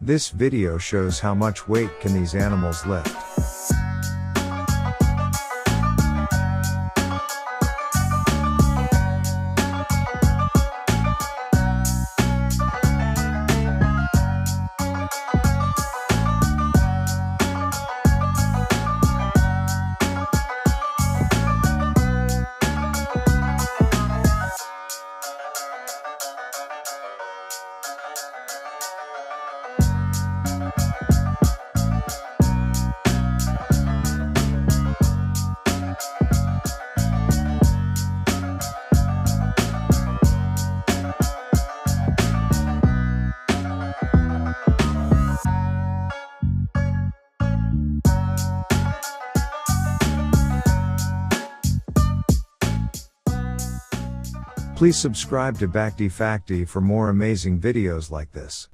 This video shows how much weight can these animals lift. Please subscribe to Bhakti Facti for more amazing videos like this.